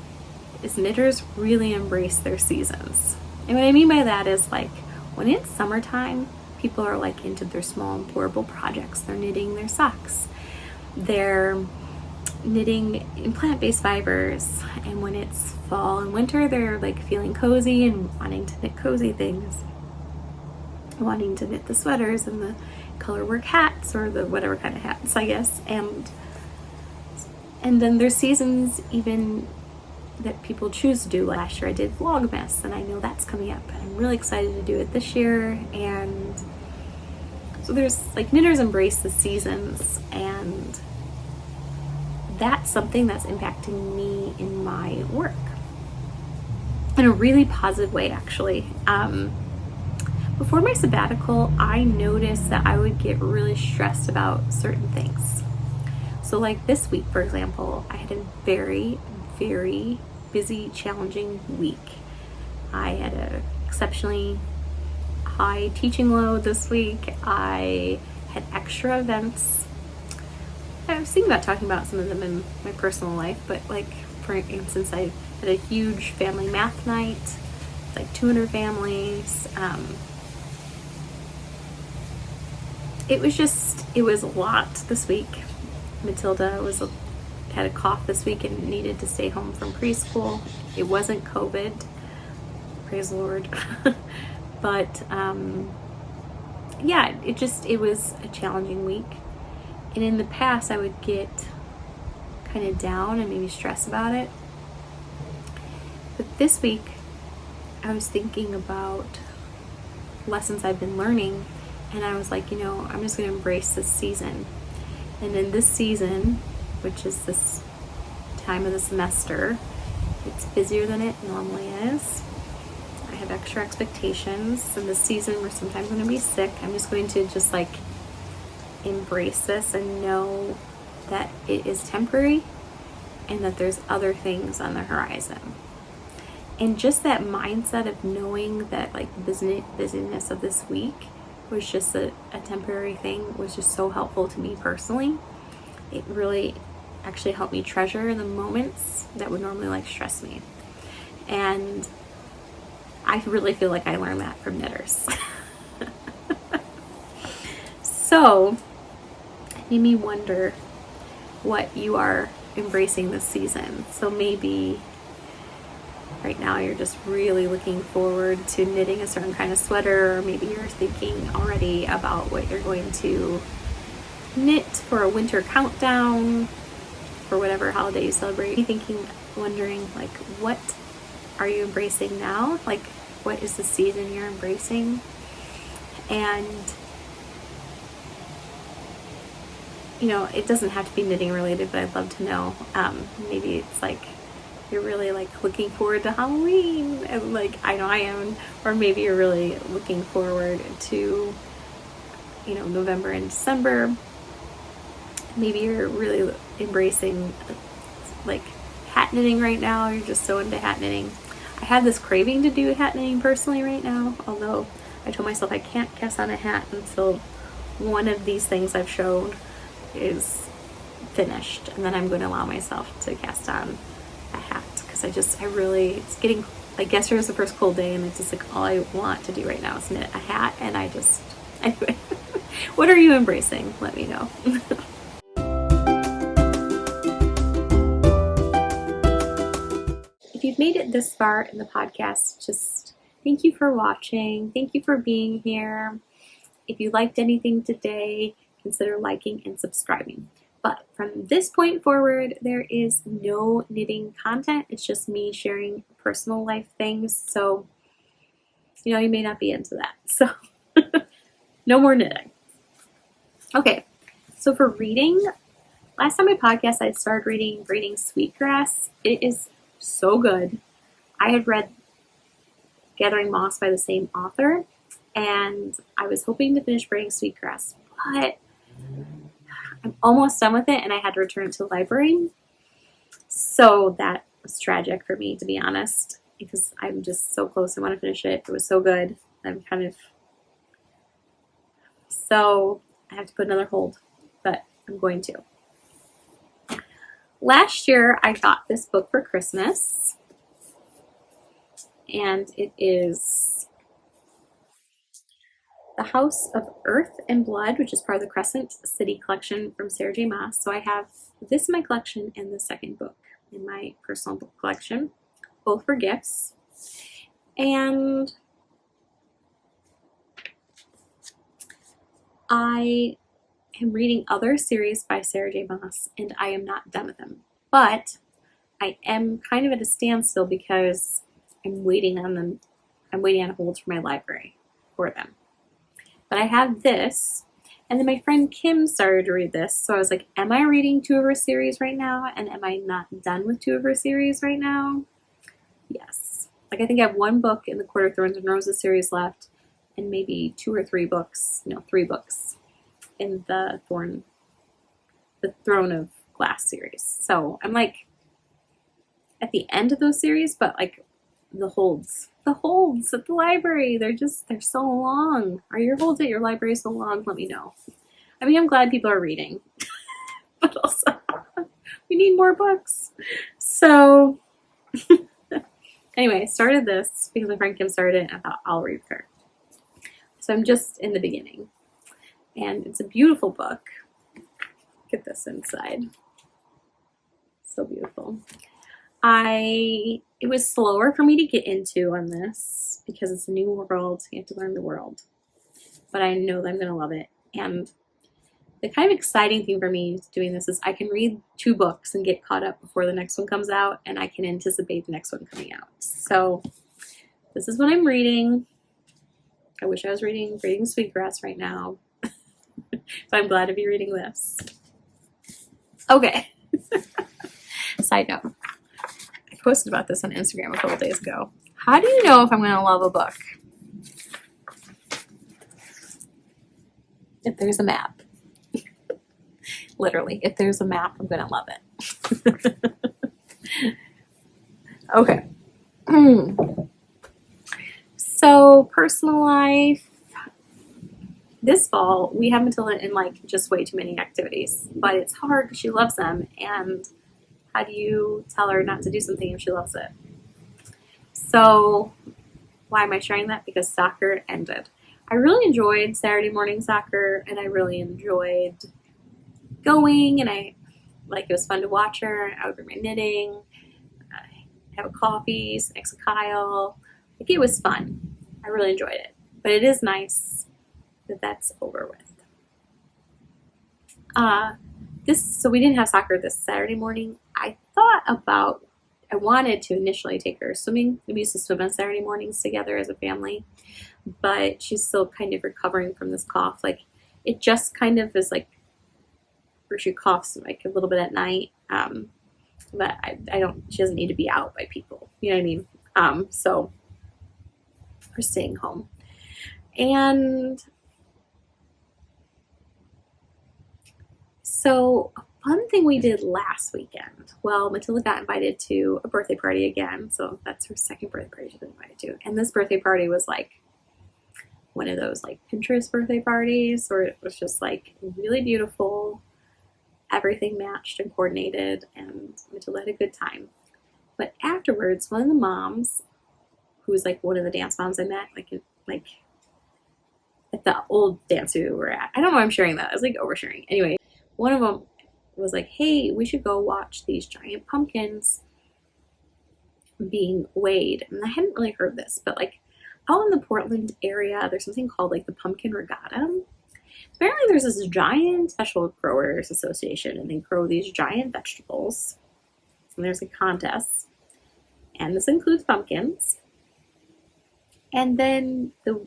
is knitters really embrace their seasons. And what I mean by that is when it's summertime, people are into their small and portable projects. They're knitting their socks. They're knitting in plant-based fibers. And when it's fall and winter, they're feeling cozy and wanting to knit cozy things. Wanting to knit the sweaters and the color work hats, or the whatever kind of hats, I guess. And then there's seasons even that people choose to do. Last year I did Vlogmas, and I know that's coming up, and I'm really excited to do it this year. And so there's knitters embrace the seasons, and that's something that's impacting me in my work in a really positive way, actually. before my sabbatical, I noticed that I would get really stressed about certain things. So like this week, for example, I had a very, very busy, challenging week. I had an exceptionally high teaching load this week. I had extra events. I was thinking about talking about some of them in my personal life, but like, for instance, I had a huge family math night, like 200 families. It was a lot this week. Matilda had a cough this week and needed to stay home from preschool. It wasn't COVID, praise the Lord. But yeah, it was a challenging week. And in the past, I would get kind of down and maybe stress about it. But this week, I was thinking about lessons I've been learning, and I was like, I'm just going to embrace this season. And in this season, which is this time of the semester, it's busier than it normally is. I have extra expectations. In this season, we're sometimes going to be sick. I'm just going to just like embrace this and know that it is temporary and that there's other things on the horizon. And just that mindset of knowing that like the busyness of this week was just a temporary thing was just so helpful to me personally. It really actually helped me treasure the moments that would normally like stress me. And I really feel like I learned that from knitters. So it made me wonder what you are embracing this season. So maybe right now you're just really looking forward to knitting a certain kind of sweater, or maybe you're thinking already about what you're going to knit for a winter countdown for whatever holiday you celebrate. Wondering like, what are you embracing now? Like, what is the season you're embracing? And it doesn't have to be knitting related, but I'd love to know. Maybe it's like you're really like looking forward to Halloween, and like I know I am, or maybe you're really looking forward to November and December. Maybe you're really embracing like hat knitting right now. You're just so into hat knitting. I have this craving to do hat knitting personally right now, although I told myself I can't cast on a hat until one of these things I've showed is finished, and then I'm going to allow myself to cast on a hat, because it's getting like, yesterday was the first cold day, and it's just like all I want to do right now is knit a hat. And anyway. What are you embracing? Let me know. If you've made it this far in the podcast, just thank you for watching. Thank you for being here. If you liked anything today, consider liking and subscribing. But from this point forward, there is no knitting content. It's just me sharing personal life things. So, you may not be into that. So, no more knitting. Okay, so for reading, last time I podcast, I started reading Braiding Sweetgrass. It is so good. I had read Gathering Moss by the same author, and I was hoping to finish Braiding Sweetgrass, but I'm almost done with it, and I had to return it to the library. So that was tragic for me, to be honest, because I'm just so close. I want to finish it. It was so good. So I have to put another hold, but I'm going to. Last year, I got this book for Christmas, and it is The House of Earth and Blood, which is part of the Crescent City collection from Sarah J. Maas. So I have this in my collection and the second book in my personal book collection, both for gifts. And I am reading other series by Sarah J. Maas, and I am not done with them. But I am kind of at a standstill because I'm waiting on them. I'm waiting on holds for my library for them. But I have this, and then my friend Kim started to read this. So I was like, am I reading 2 of her series right now? And am I not done with 2 of her series right now? Yes. Like, I think I have 1 book in the Court of Thorns and Roses series left, and maybe 2 or 3 books, no, 3 books in the Throne of Glass series. So I'm like at the end of those series, but like the holds at the library, they're so long. Are your holds at your library so long? Let me know. I mean, I'm glad people are reading, but also we need more books. So anyway, I started this because my friend Kim started it and I thought I'll read her. So I'm just in the beginning, and it's a beautiful book. Get this inside. So beautiful. It was slower for me to get into on this because it's a new world. You have to learn the world. But I know that I'm going to love it. And the kind of exciting thing for me doing this is I can read 2 books and get caught up before the next one comes out, and I can anticipate the next one coming out. So this is what I'm reading. I wish I was reading Sweetgrass right now, but I'm glad to be reading this. Okay. Side note. I posted about this on Instagram a couple days ago. How do you know if I'm going to love a book? If there's a map. Literally, if there's a map, I'm going to love it. Okay. So, personal life. This fall, we have Matilda in like just way too many activities, but it's hard because she loves them, and how do you tell her not to do something if she loves it? So why am I sharing that? Because soccer ended. I really enjoyed Saturday morning soccer, and I really enjoyed going, and it was fun to watch her. I would bring my knitting, have a coffee, sit next to Kyle. Like, it was fun. I really enjoyed it, but it is nice that that's over with. So we didn't have soccer this Saturday morning. I wanted to initially take her swimming. We used to swim on Saturday mornings together as a family, but she's still kind of recovering from this cough. Like, it just kind of is like, where she coughs like a little bit at night. But she doesn't need to be out by people. You know what I mean? So we're staying home. And so a fun thing we did last weekend. Well, Matilda got invited to a birthday party again. So that's her second birthday party she's been invited to. And this birthday party was like one of those like Pinterest birthday parties where it was just like really beautiful. Everything matched and coordinated, and Matilda had a good time. But afterwards, one of the moms, who was like one of the dance moms I met, like at the old dance we were at. I don't know why I'm sharing that. I was like oversharing. Anyway, one of them was like, hey, we should go watch these giant pumpkins being weighed. And I hadn't really heard this, but like out in the Portland area, there's something called like the Pumpkin Regatta. Apparently there's this giant special growers association, and they grow these giant vegetables, and there's a contest, and this includes pumpkins, and then the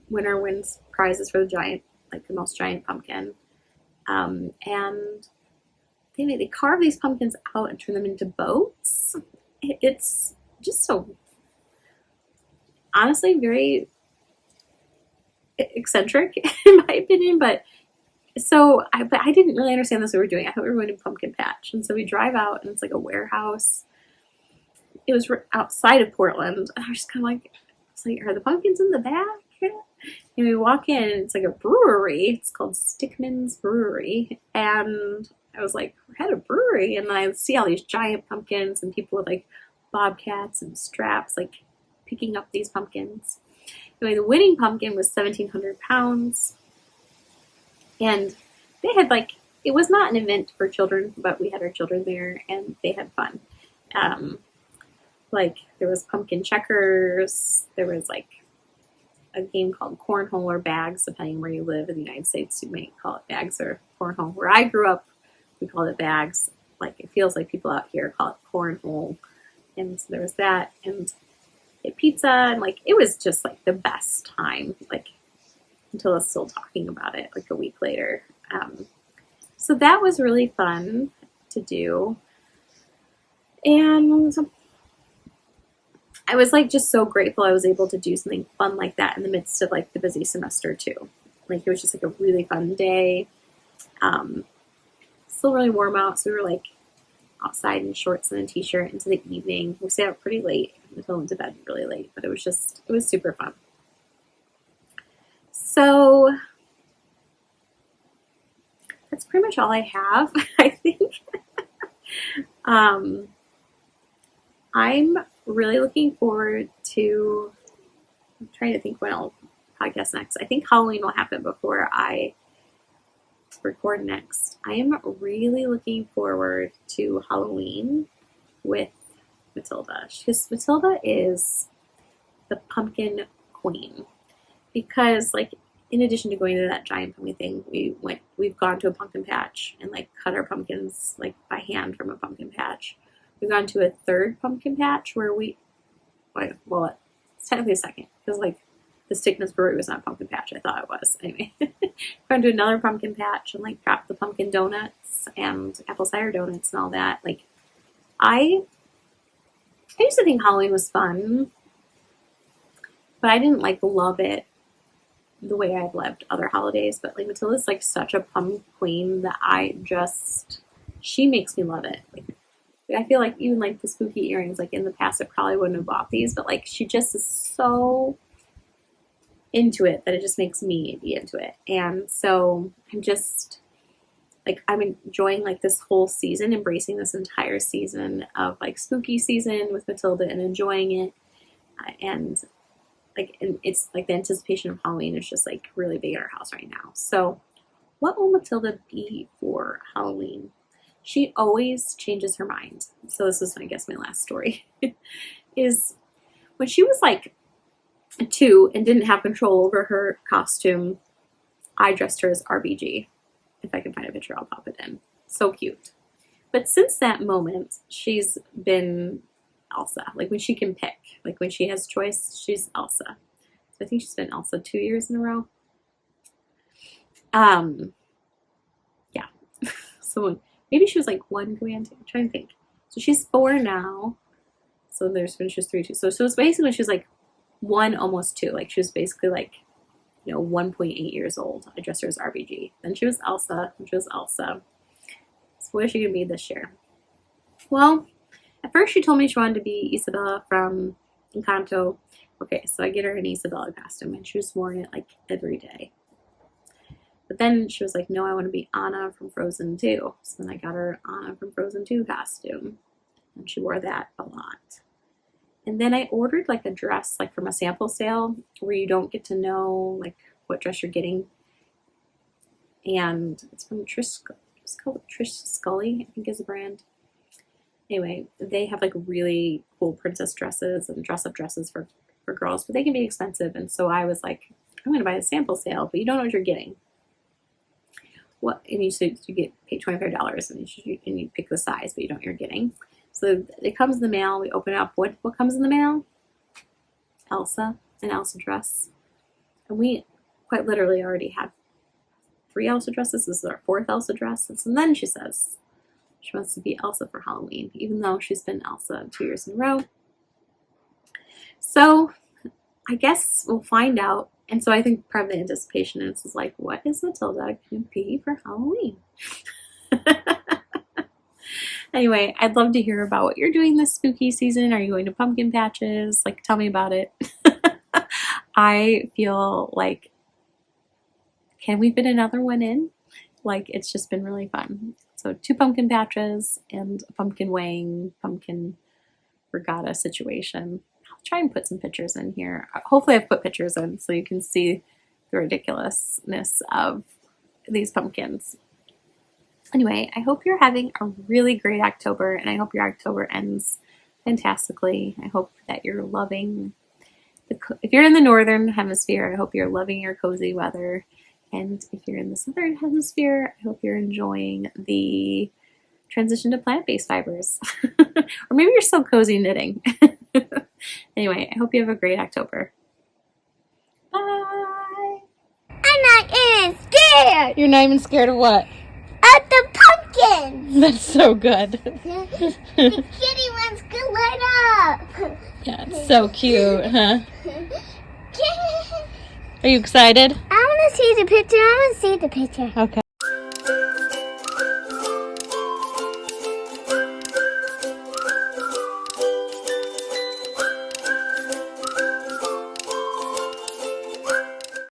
winner wins prizes for the most giant pumpkin, and they carve these pumpkins out and turn them into boats. It's just so, honestly, very eccentric in my opinion, but I didn't really understand this we were doing. I thought we were going to Pumpkin Patch, and so we drive out, and it's like a warehouse. It was outside of Portland, and I was just kind of like, are the pumpkins in the back? And we walk in, and it's like a brewery. It's called Stickman's Brewery, and I was like, we're at a brewery, and then I see all these giant pumpkins and people with like bobcats and straps, like picking up these pumpkins. Anyway, the winning pumpkin was 1,700 pounds, and they had it was not an event for children, but we had our children there, and they had fun. There was pumpkin checkers, there was a game called cornhole or bags, depending on where you live in the United States, you may call it bags or cornhole. Where I grew up, we called it bags. It feels like people out here call it cornhole, and so there was that, and pizza, and it was just the best time, until I was still talking about it a week later. So that was really fun to do, and I was like just so grateful I was able to do something fun like that in the midst of like the busy semester too. Like it was just like a really fun day. Still really warm out, so we were like outside in shorts and a t-shirt into the evening. We stayed out pretty late. Nicole went to bed really late, but it was super fun. So that's pretty much all I have, I think. I'm really looking forward to, I'm trying to think when I'll podcast next. I think Halloween will happen before I record next. I am really looking forward to Halloween with Matilda, because Matilda is the pumpkin queen. Because like in addition to going to that giant pumpkin thing, we've gone to a pumpkin patch and like cut our pumpkins like by hand from a pumpkin patch. We've gone to a third pumpkin patch where well, it's technically a second, because like the Stickness Brewery was not a pumpkin patch. I thought it was. Anyway, gone to another pumpkin patch and like dropped the pumpkin donuts and apple cider donuts and all that. Like I used to think Halloween was fun, but I didn't like love it the way I've loved other holidays. But like Matilda's like such a pumpkin queen that she makes me love it. Like I feel like even like the spooky earrings, like in the past I probably wouldn't have bought these, but like she just is so into it that it just makes me be into it. And so I'm enjoying like this whole season, embracing this entire season of like spooky season with Matilda and enjoying it. And it's like the anticipation of Halloween is just like really big in our house right now. So what will Matilda be for Halloween? She always changes her mind. So this is, I guess, my last story is when she was like 2 and didn't have control over her costume, I dressed her as RBG. If I can find a picture, I'll pop it in. So cute. But since that moment, she's been Elsa. Like when she can pick, like when she has choice, she's Elsa. So I think she's been Elsa 2 years in a row. Yeah. So maybe she was like 1 going on 2. I'm trying to think. So she's 4 now. So there's when she was 3, 2. So it was basically when she was like 1, almost 2. Like she was basically like, 1.8 years old. I dressed her as RBG. Then she was Elsa. And she was Elsa. So what is she going to be this year? Well, at first she told me she wanted to be Isabella from Encanto. Okay, so I get her an Isabella costume and she was wearing it like every day. But then she was like, no, I want to be Anna from Frozen 2. So then I got her Anna from Frozen 2 costume. And she wore that a lot. And then I ordered like a dress like from a sample sale where you don't get to know like what dress you're getting. And it's from it's called Trish Scully, I think is the brand. Anyway, they have like really cool princess dresses and dress-up dresses for girls, but they can be expensive. And so I was like, I'm going to buy a sample sale, but you don't know what you're getting. And you get paid $25 and you pick the size, but you don't know what you're getting. So it comes in the mail. We open it up. What comes in the mail? Elsa, an Elsa dress. And we quite literally already had 3 Elsa dresses. This is our 4th Elsa dress. And then she says she wants to be Elsa for Halloween, even though she's been Elsa 2 years in a row. So I guess we'll find out. And so I think part of the anticipation is like, what is Matilda going to be for Halloween? Anyway, I'd love to hear about what you're doing this spooky season. Are you going to pumpkin patches? Like, tell me about it. I feel like, can we fit another one in? Like, it's just been really fun. So 2 pumpkin patches and a pumpkin weighing, pumpkin regatta situation. I'll try and put some pictures in here. Hopefully I've put pictures in so you can see the ridiculousness of these pumpkins. Anyway, I hope you're having a really great October, and I hope your October ends fantastically. I hope that you're loving if you're in the northern hemisphere, I hope you're loving your cozy weather. And if you're in the southern hemisphere, I hope you're enjoying the transition to plant-based fibers. Or maybe you're still cozy knitting. Anyway, I hope you have a great October. Bye! I'm not even scared You're not even scared of what? of the pumpkins. That's so good. The kitty ones can light up. Yeah, it's so cute, huh? Are you excited? I want to see the picture. I want to see the picture. Okay.